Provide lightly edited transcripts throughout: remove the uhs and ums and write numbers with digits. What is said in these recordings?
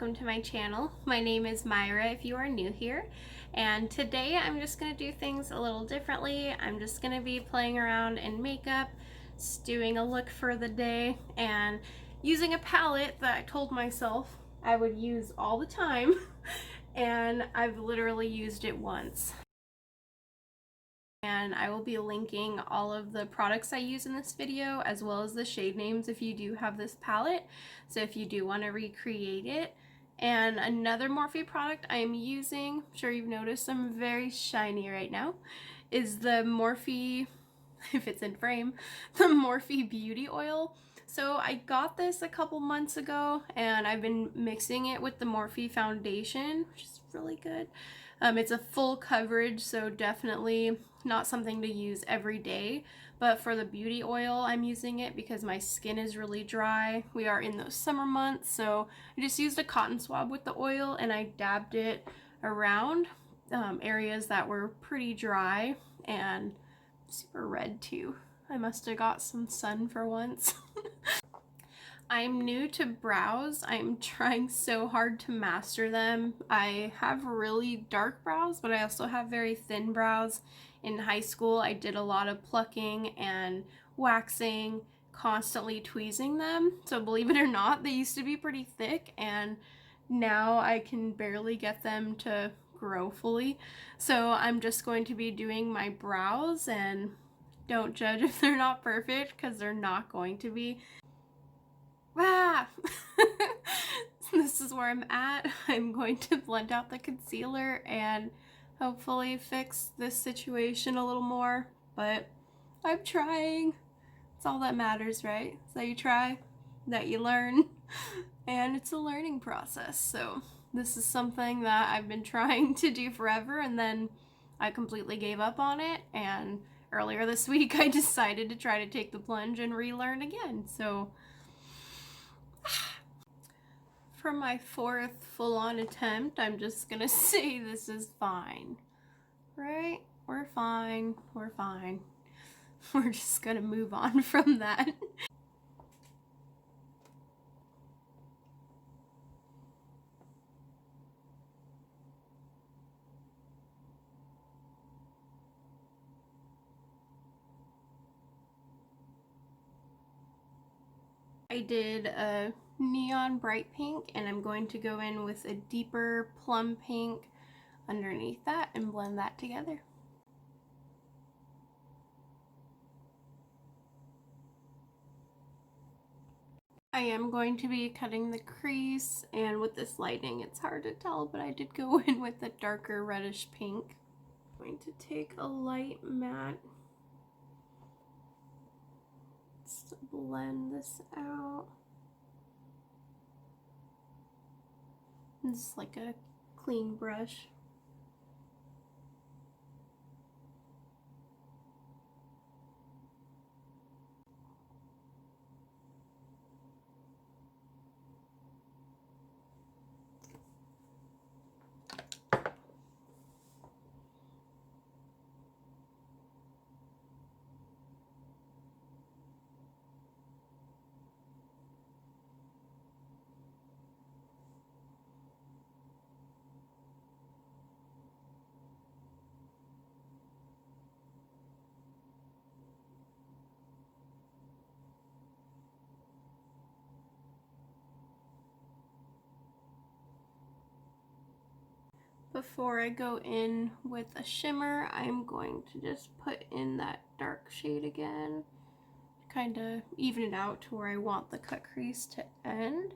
welcome to my channel. My name is Myra if you are new here, and today I'm just going to do things a little differently. I'm just going to be playing around in makeup, just doing a look for the day, and using a palette that I told myself I would use all the time, and I've literally used it once. And I will be linking all of the products I use in this video as well as the shade names if you do have this palette, so if you do want to recreate it. And another Morphe product I am using, I'm sure you've noticed I'm very shiny right now, is the Morphe, if it's in frame, the Morphe Beauty Oil. So I got this a couple months ago and I've been mixing it with the Morphe foundation, which is really good. It's a full coverage, so definitely not something to use every day, but for the beauty oil I'm using it because my skin is really dry. We are in those summer months, so I just used a cotton swab with the oil and I dabbed it around areas that were pretty dry and super red too. I must have got some sun for once. I'm new to brows. I'm trying so hard to master them. I have really dark brows, but I also have very thin brows. In high school, I did a lot of plucking and waxing, constantly tweezing them. So believe it or not, they used to be pretty thick, and now I can barely get them to grow fully. So I'm just going to be doing my brows, and don't judge if they're not perfect because they're not going to be. Ah! This is where I'm at. I'm going to blend out the concealer and hopefully fix this situation a little more, but I'm trying. It's all that matters, right? So you try, that you learn, and it's a learning process. So this is something that I've been trying to do forever, and then I completely gave up on it, and earlier this week I decided to try to take the plunge and relearn again. So for my fourth full-on attempt, I'm just gonna say this is fine, right? We're fine, we're fine. We're just gonna move on from that. I did a neon bright pink, and I'm going to go in with a deeper plum pink underneath that and blend that together. I am going to be cutting the crease, and with this lighting it's hard to tell, but I did go in with a darker reddish pink. I'm going to take a light matte to blend this out. This is like a clean brush. Before I go in with a shimmer, I'm going to just put in that dark shade again, kind of even it out to where I want the cut crease to end.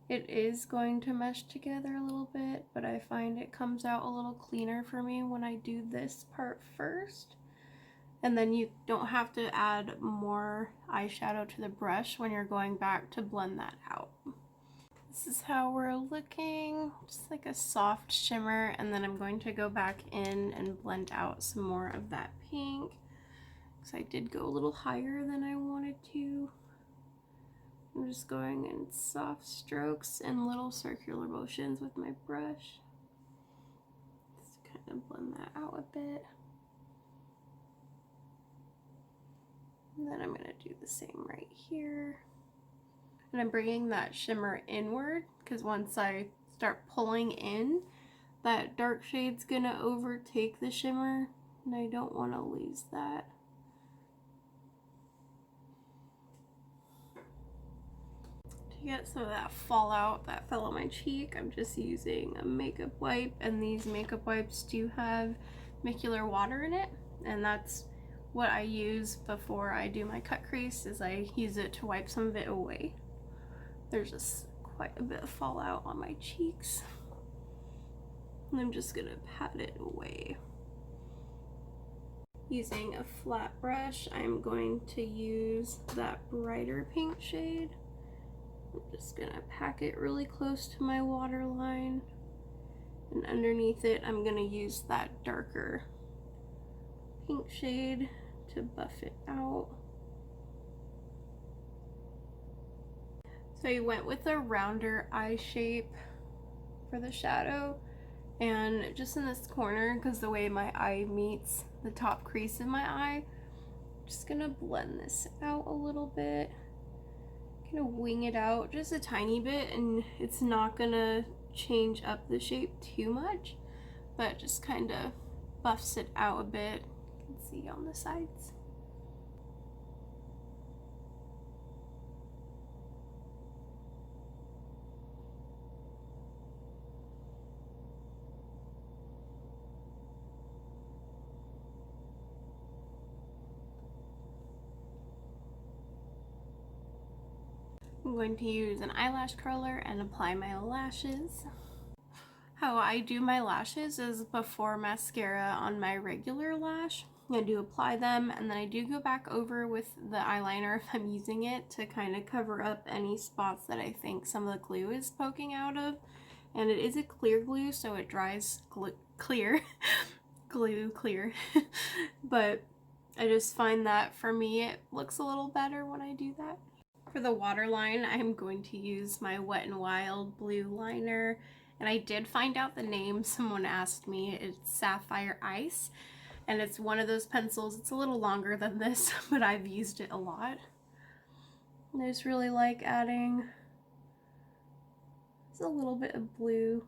It is going to mesh together a little bit, but I find it comes out a little cleaner for me when I do this part first. And then you don't have to add more eyeshadow to the brush when you're going back to blend that out. This is how we're looking, just like a soft shimmer, and then I'm going to go back in and blend out some more of that pink, because I did go a little higher than I wanted to. I'm just going in soft strokes and little circular motions with my brush. Just kind of blend that out a bit. And then I'm going to do the same right here. And I'm bringing that shimmer inward because once I start pulling in, that dark shade's gonna overtake the shimmer, and I don't want to lose that. To get some of that fallout that fell on my cheek, I'm just using a makeup wipe, and these makeup wipes do have micellar water in it, and that's what I use before I do my cut crease, is I use it to wipe some of it away. There's just quite a bit of fallout on my cheeks, and I'm just gonna pat it away. Using a flat brush, I'm going to use that brighter pink shade. I'm just gonna pack it really close to my waterline, and underneath it I'm gonna use that darker pink shade to buff it out. So I went with a rounder eye shape for the shadow, and just in this corner, because the way my eye meets the top crease in my eye, I'm just gonna blend this out a little bit. Gonna wing it out just a tiny bit, and it's not gonna change up the shape too much, but just kind of buffs it out a bit. You can see on the sides. I'm going to use an eyelash curler and apply my lashes. How I do my lashes is before mascara on my regular lash. I do apply them, and then I do go back over with the eyeliner if I'm using it to kind of cover up any spots that I think some of the glue is poking out of. And it is a clear glue, so it dries clear. Glue clear. But I just find that for me it looks a little better when I do that. For the waterline, I'm going to use my Wet n Wild blue liner, and I did find out the name. Someone asked me. It's Sapphire Ice, and it's one of those pencils. It's a little longer than this, but I've used it a lot. And I just really like adding just a little bit of blue.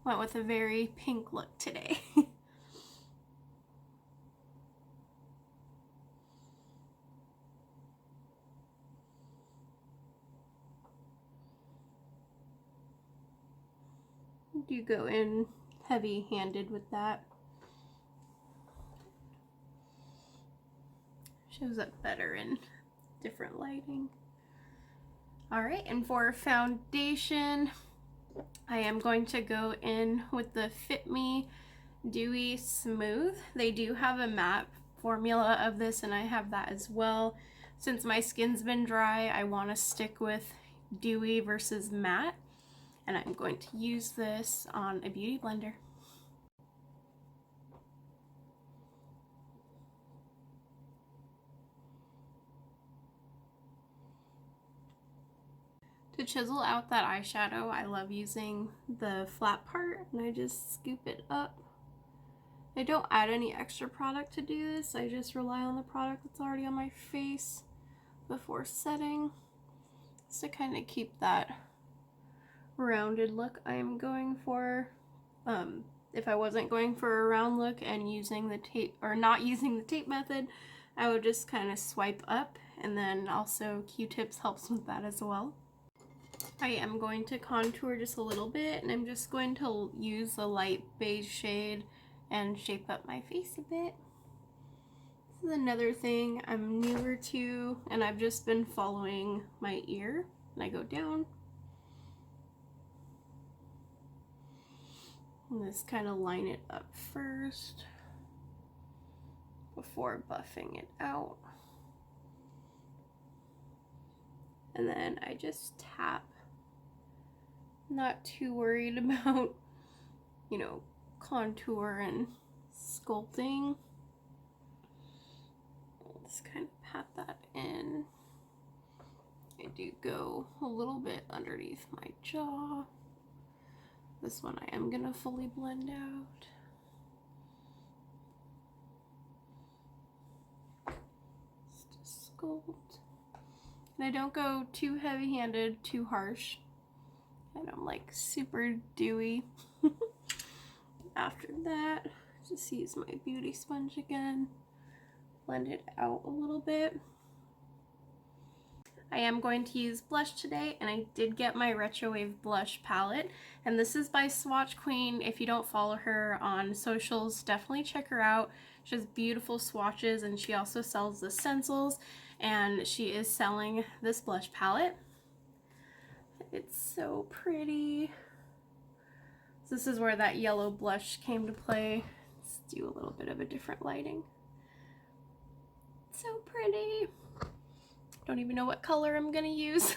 Went with a very pink look today. Do go in heavy-handed with that. Shows up better in different lighting. Alright, and for foundation, I am going to go in with the Fit Me Dewy Smooth. They do have a matte formula of this, and I have that as well. Since my skin's been dry, I want to stick with dewy versus matte, and I'm going to use this on a beauty blender. To chisel out that eyeshadow, I love using the flat part, and I just scoop it up. I don't add any extra product to do this. I just rely on the product that's already on my face before setting, just to kind of keep that rounded look I am going for. If I wasn't going for a round look and using the tape, or not using the tape method, I would just kind of swipe up, and then also Q-tips helps with that as well. I am going to contour just a little bit, and I'm just going to use a light beige shade and shape up my face a bit. This is another thing I'm newer to, and I've just been following my ear, and I go down. And just kind of line it up first before buffing it out. And then I just tap. Not too worried about, you know, contour and sculpting. Just kind of pat that in. I do go a little bit underneath my jaw. This one I am gonna fully blend out. Just to sculpt. And I don't go too heavy-handed, too harsh. And I'm like super dewy. After that, just use my beauty sponge again. Blend it out a little bit. I am going to use blush today, and I did get my RetroWave blush palette, and this is by Swatch Queen. If you don't follow her on socials, definitely check her out. She has beautiful swatches, and she also sells the stencils, and she is selling this blush palette. It's so pretty. This is where that yellow blush came to play. Let's do a little bit of a different lighting. So pretty. Don't even know what color I'm gonna use.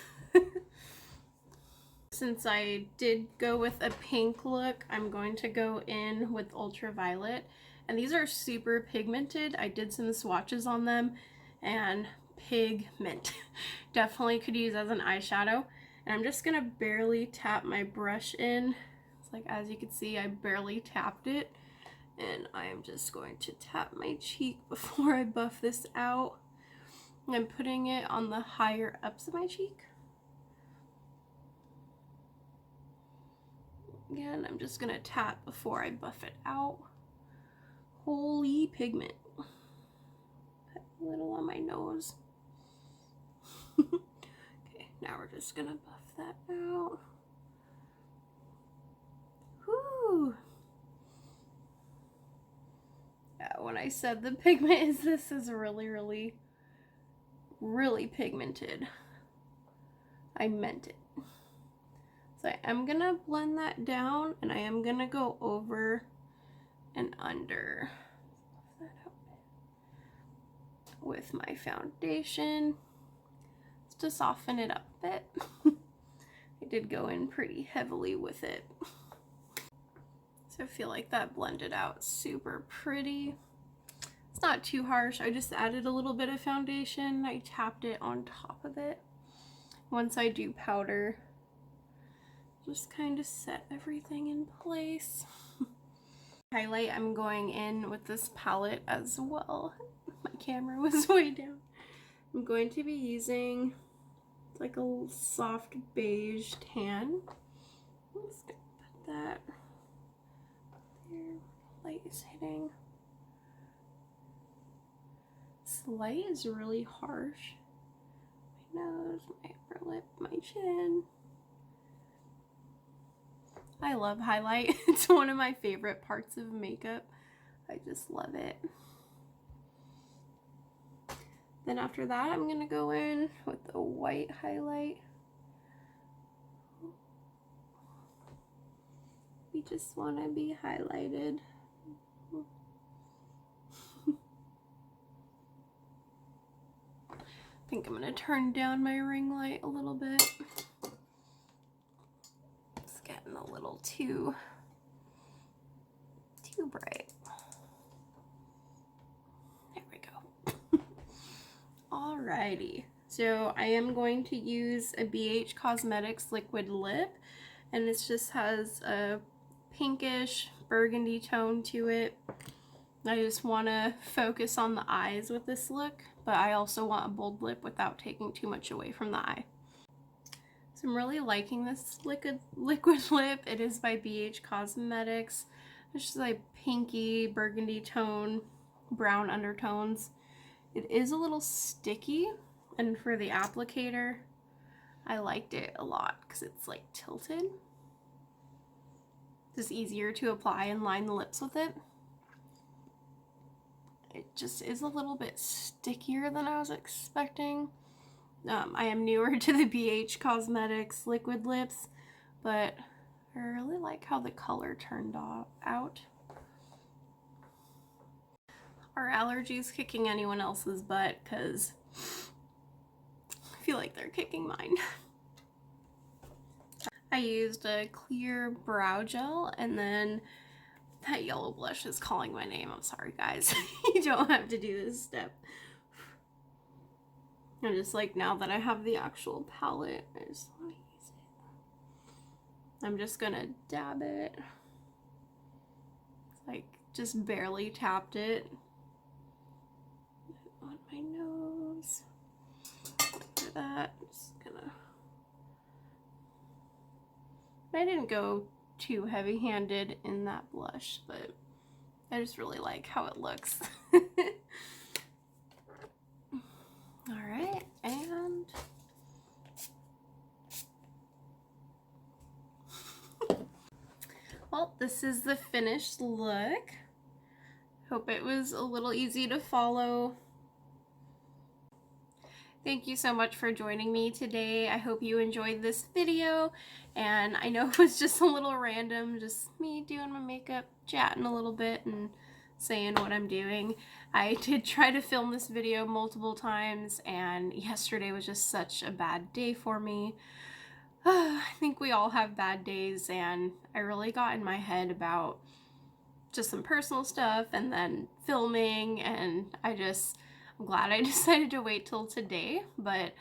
Since I did go with a pink look, I'm going to go in with ultraviolet. And these are super pigmented. I did some swatches on them, and pigment. Definitely could use as an eyeshadow. And I'm just gonna barely tap my brush in. It's like, as you can see, I barely tapped it. And I am just going to tap my cheek before I buff this out. I'm putting it on the higher ups of my cheek. Again, I'm just gonna tap before I buff it out. Holy pigment. Put a little on my nose. Okay, now we're just gonna buff that out. Whew. Yeah, when I said the pigment this is really pigmented. I meant it. So I am gonna blend that down, and I am gonna go over and under with my foundation just to soften it up a bit. I did go in pretty heavily with it. So I feel like that blended out super pretty. It's not too harsh. I just added a little bit of foundation. I tapped it on top of it. Once I do powder, just kind of set everything in place. Highlight, I'm going in with this palette as well. My camera was way down. I'm going to be using like a soft beige tan. I'm just gonna put that there. Light is hitting. This light is really harsh. My nose, my upper lip, my chin. I love highlight. It's one of my favorite parts of makeup. I just love it. Then after that, I'm gonna go in with the white highlight. We just want to be highlighted. I think I'm gonna turn down my ring light a little bit. It's getting a little too bright. There we go. Alrighty, so I am going to use a BH Cosmetics liquid lip, and it just has a pinkish burgundy tone to it. I just want to focus on the eyes with this look, but I also want a bold lip without taking too much away from the eye. So I'm really liking this liquid lip. It is by BH Cosmetics. It's just like pinky burgundy tone, brown undertones. It is a little sticky, and for the applicator, I liked it a lot because it's like tilted. It's easier to apply and line the lips with it. It just is a little bit stickier than I was expecting. I am newer to the BH Cosmetics liquid lips, but I really like how the color turned out. Are allergies kicking anyone else's butt? Because I feel like they're kicking mine. I used a clear brow gel, and then that yellow blush is calling my name. I'm sorry, guys. You don't have to do this step. I'm just like, now that I have the actual palette, I just want to use it. I'm just gonna dab it. It's like, just barely tapped it on my nose. Put that. Just gonna... I didn't go too heavy-handed in that blush, but I just really like how it looks. Alright, and well, this is the finished look. Hope it was a little easy to follow. Thank you so much for joining me today. I hope you enjoyed this video, and I know it was just a little random, just me doing my makeup, chatting a little bit, and saying what I'm doing. I did try to film this video multiple times, and yesterday was just such a bad day for me. I think we all have bad days, and I really got in my head about just some personal stuff and then filming, and I'm glad I decided to wait till today. But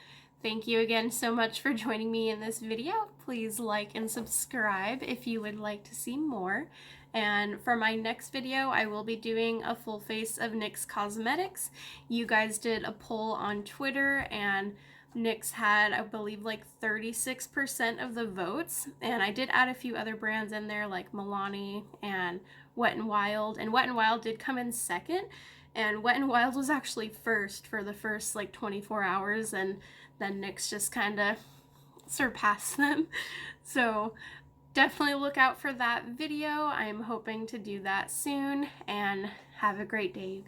thank you again so much for joining me in this video. Please like and subscribe if you would like to see more. And for my next video, I will be doing a full face of NYX Cosmetics. You guys did a poll on Twitter, and NYX had, I believe, like 36% of the votes. And I did add a few other brands in there, like Milani and Wet n Wild. And Wet n Wild did come in second. And Wet n Wild was actually first for the first like 24 hours, and then NYX just kind of surpassed them. So definitely look out for that video. I'm hoping to do that soon, and have a great day.